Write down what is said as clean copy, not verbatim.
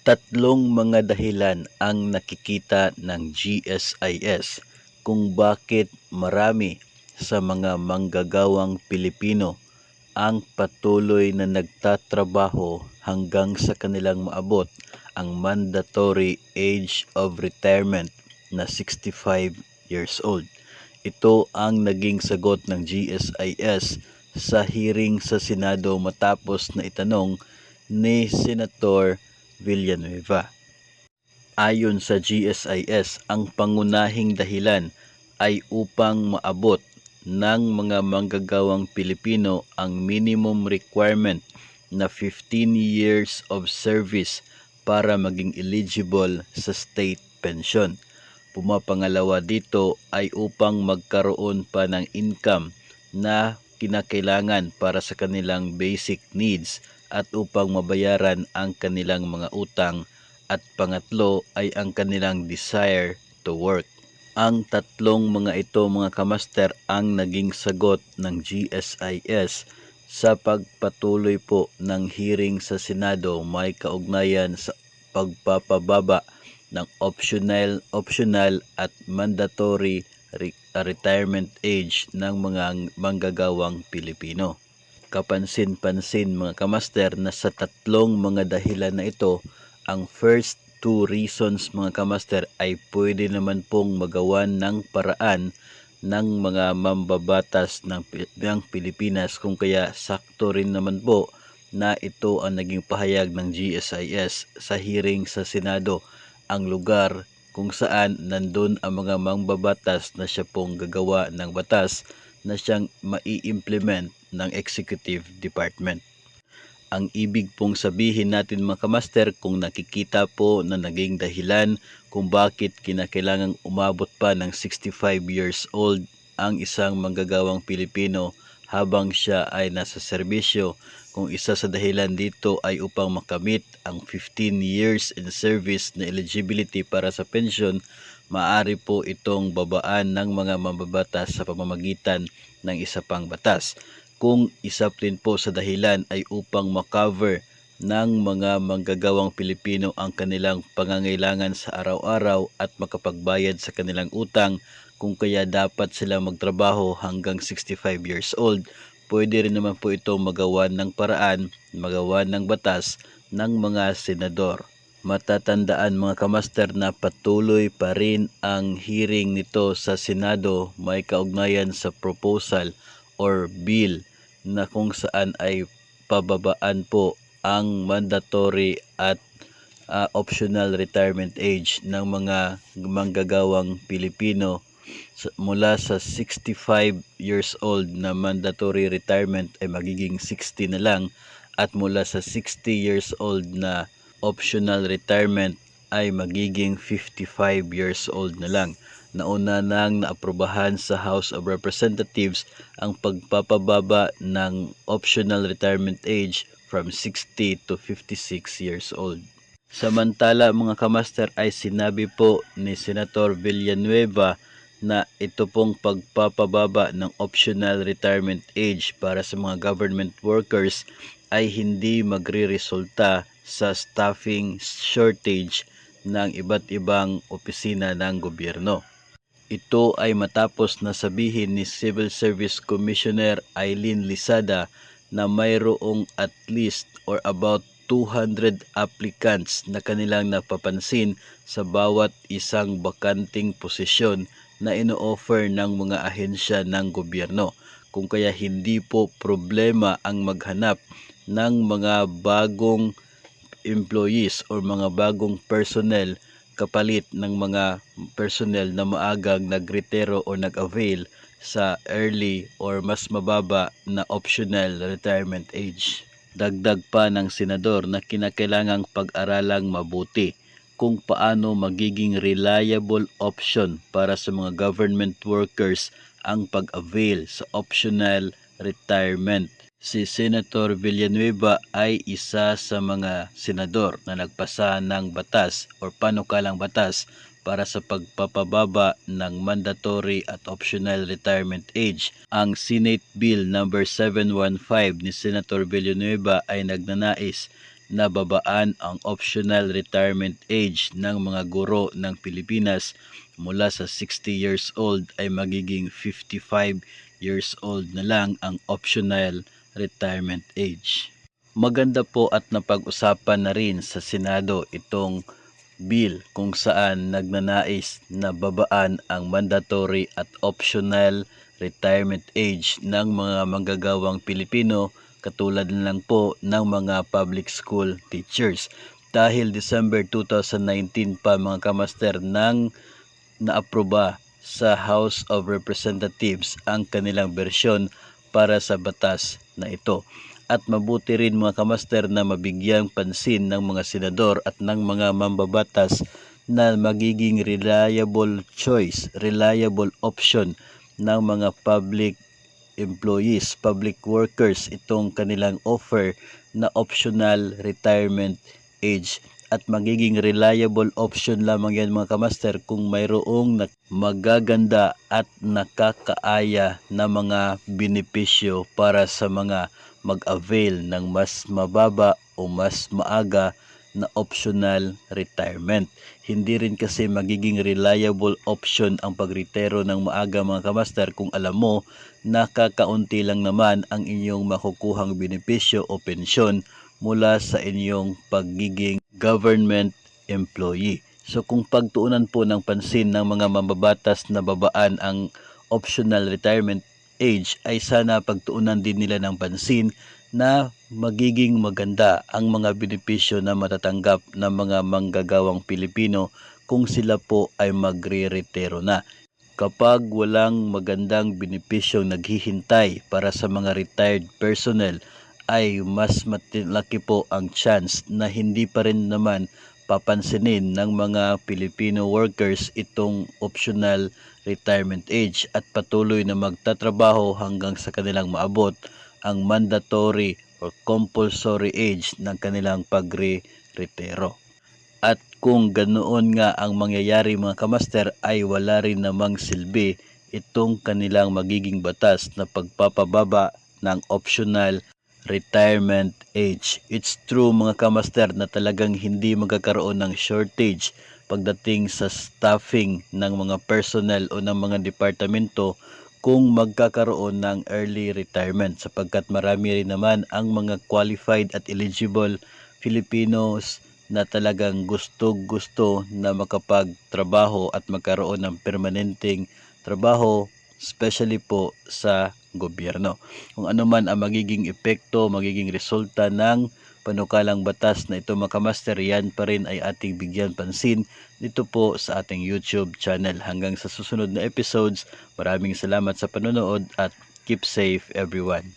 Tatlong mga dahilan ang nakikita ng GSIS kung bakit marami sa mga manggagawang Pilipino ang patuloy na nagtatrabaho hanggang sa kanilang maabot ang mandatory age of retirement na 65 years old. Ito ang naging sagot ng GSIS sa hearing sa Senado matapos na itanong ni Senator Villanueva. Ayon sa GSIS, ang pangunahing dahilan ay upang maabot ng mga manggagawang Pilipino ang minimum requirement na 15 years of service para maging eligible sa state pension. Pumapangalawa dito ay upang magkaroon pa ng income na kinakailangan para sa kanilang basic needs at upang mabayaran ang kanilang mga utang, at pangatlo ay ang kanilang desire to work. Ang tatlong mga ito, mga kamaster, ang naging sagot ng GSIS sa pagpatuloy po ng hearing sa Senado may kaugnayan sa pagpapababa ng optional at mandatory retirement age ng mga manggagawang Pilipino. Kapansin-pansin, mga kamaster, na sa tatlong mga dahilan na ito, ang first two reasons, mga kamaster, ay pwede naman pong magawan ng paraan ng mga mambabatas ng Pilipinas, kung kaya sakto rin naman po na ito ang naging pahayag ng GSIS sa hearing sa Senado, ang lugar kung saan nandun ang mga mambabatas na siya pong gagawa ng batas na siyang mai-implement ng Executive Department. Ang ibig pong sabihin natin, mga kamaster, kung nakikita po na naging dahilan kung bakit kinakailangang umabot pa ng 65 years old ang isang manggagawang Pilipino habang siya ay nasa serbisyo, kung isa sa dahilan dito ay upang makamit ang 15 years in service na eligibility para sa pension, maaari po itong babaan ng mga mambabatas sa pamamagitan ng isa pang batas. Kung isa rin po sa dahilan ay upang makover ng mga manggagawang Pilipino ang kanilang pangangailangan sa araw-araw at makapagbayad sa kanilang utang, kung kaya dapat sila magtrabaho hanggang 65 years old, pwede rin naman po ito magawan ng paraan, magawan ng batas ng mga senador. Matatandaan, mga kamaster, na patuloy pa rin ang hearing nito sa Senado may kaugnayan sa proposal or bill na kung saan ay pababaan po ang mandatory at optional retirement age ng mga manggagawang Pilipino mula sa 65 years old na mandatory retirement ay magiging 60 na lang, at mula sa 60 years old na optional retirement ay magiging 55 years old na lang. Nauna nang naaprubahan sa House of Representatives ang pagpapababa ng optional retirement age from 60 to 56 years old. Samantala, mga kamaster, ay sinabi po ni Senator Villanueva na ito pong pagpapababa ng optional retirement age para sa mga government workers ay hindi magre-resulta sa staffing shortage ng iba't ibang opisina ng gobyerno. Ito ay matapos na sabihin ni Civil Service Commissioner Eileen Lisada na mayroong at least or about 200 applicants na kanilang napapansin sa bawat isang bakanting posisyon na ino-offer ng mga ahensya ng gobyerno. Kung kaya hindi po problema ang maghanap ng mga bagong employees or mga bagong personnel kapalit ng mga personnel na maagang nagretiro o nag-avail sa early or mas mababa na optional retirement age. Dagdag pa ng senador na kinakailangang pag-aralang mabuti kung paano magiging reliable option para sa mga government workers ang pag-avail sa optional retirement. Si Senator Villanueva ay isa sa mga senador na nagpasa ng batas o panukalang batas para sa pagpapababa ng mandatory at optional retirement age. Ang Senate Bill number 715 ni Senator Villanueva ay nagnanais na babaan ang optional retirement age ng mga guro ng Pilipinas mula sa 60 years old ay magiging 55 years old na lang ang optional retirement age. Maganda po at napag-usapan na rin sa Senado itong bill kung saan nagnanais na babaan ang mandatory at optional retirement age ng mga manggagawang Pilipino katulad na lang po ng mga public school teachers. Dahil December 2019 pa mga kamaster nang naaproba sa House of Representatives ang kanilang bersyon para sa batas na ito. At mabuti rin mga kamaster na mabigyang pansin ng mga senador at ng mga mambabatas na magiging reliable choice, reliable option ng mga public employees, public workers itong kanilang offer na optional retirement age at magiging reliable option lamang yan mga kamaster kung mayroong magaganda at nakakaaya na mga benepisyo para sa mga mag-avail ng mas mababa o mas maaga na optional retirement. Hindi rin kasi magiging reliable option ang pagretiro ng maaga mga kamaster kung alam mo na kakaunti lang naman ang inyong makukuhang benepisyo o pensyon mula sa inyong pagiging government employee. So kung pagtuunan po ng pansin ng mga mambabatas na babaan ang optional retirement age ay sana pagtuunan din nila ng pansin na magiging maganda ang mga benepisyo na matatanggap ng mga manggagawang Pilipino kung sila po ay magre-retiro na. Kapag walang magandang benepisyong naghihintay para sa mga retired personnel ay mas malaki po ang chance na hindi pa rin naman papansinin ng mga Filipino workers itong optional retirement age at patuloy na magtatrabaho hanggang sa kanilang maabot ang mandatory or compulsory age ng kanilang pagre-retiro. At kung ganoon nga ang mangyayari mga kamaster ay wala rin namang silbi itong kanilang magiging batas na pagpapababa ng optional retirement age. It's true mga kamaster na talagang hindi magkakaroon ng shortage pagdating sa staffing ng mga personnel o ng mga departamento kung magkakaroon ng early retirement sapagkat marami rin naman ang mga qualified at eligible Filipinos na talagang gusto na makapagtrabaho at magkaroon ng permanenteng trabaho, especially po sa gobyerno. Kung ano man ang magiging epekto, magiging resulta ng panukalang batas na ito mga kamaster, yan pa rin ay ating bigyan pansin dito po sa ating YouTube channel. Hanggang sa susunod na episodes, maraming salamat sa panonood at keep safe everyone.